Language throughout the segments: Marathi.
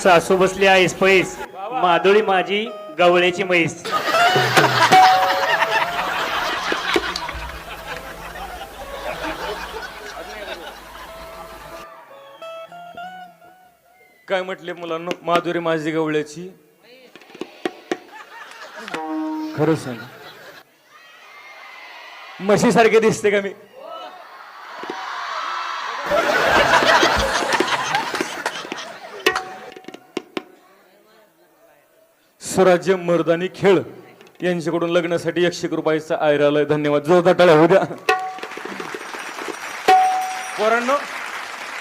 सासू बसली आहेस पैस, माधुरी माझी गवळ्याची म्हैस. काय म्हटले मुलांना? माधुरी माझी गवळ्याची. खरं सांग, म्हशीसारखे दिसते का मी? स्वराज्य मर्दानी खेळ यांच्याकडून लग्नासाठी 100 रुपयाचा आयरालय. धन्यवाद. जोरदार टाळ्या होऊ द्या. पोरांनो,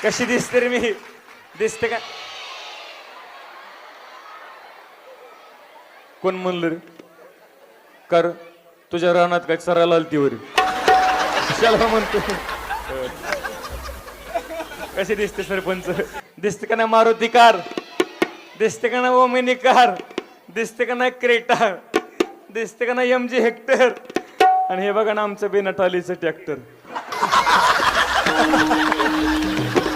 कशी दिसते रे मी? दिसते का? कोण म्हणलं रे? कर तुझ्या रानात काय चरायला आलती वरी? चला म्हणतो. कशी दिसते सरपंच? दिसते का नाही मारुती कार? दिसते का नाही ओमिनी कार? दिसते का नाही क्रेटा? दिसते का नाही MG हेक्टर? आणि हे बघा ना आमचं बेनटालीचं ट्रॅक्टर.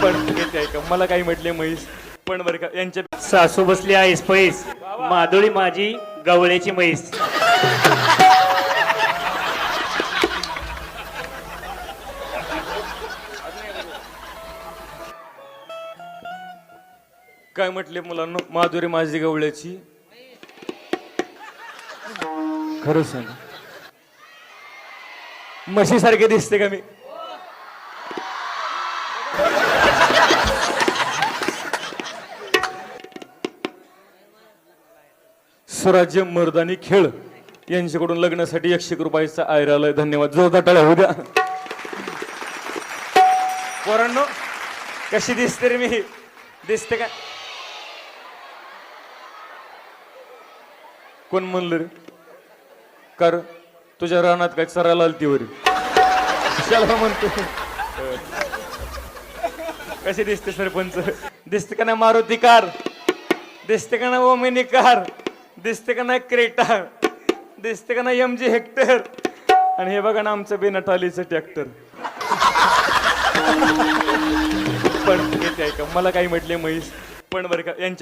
पण येते ऐका, मला काही म्हटले म्हैस पण बरं का यांच्या. सासू बसली आहेस पैस, माधुरी माझी गवळ्याची म्हैस. काय म्हटले मुलांना? माधुरी माझी गवळ्याची. खरं सांग, म्हशीसारखे दिसते का मी? स्वराज्य मर्दानी खेळ यांच्याकडून लग्नासाठी 100 रुपयाचा आयरालय. धन्यवाद. जोरदार टाळ्या होऊ द्या. पोरांनो, कशी दिसते रे मी? दिसते का? कोण म्हणलं रे? कर तुझ्या रानात काय चरायला आलती वरी? चला म्हणतो. कशी दिसते सरपंच? दिसते का नाही मारुती कार? दिसते का नाही ओमिनी कार? दिसते का नाही क्रेटा? दिसते का नाही MG हेक्टर? आणि हे बघा ना आमचं बेनटालीचं ट्रॅक्टर. पण येते ऐका, मला काही म्हटले म्हैस पण बरं का यांच्या.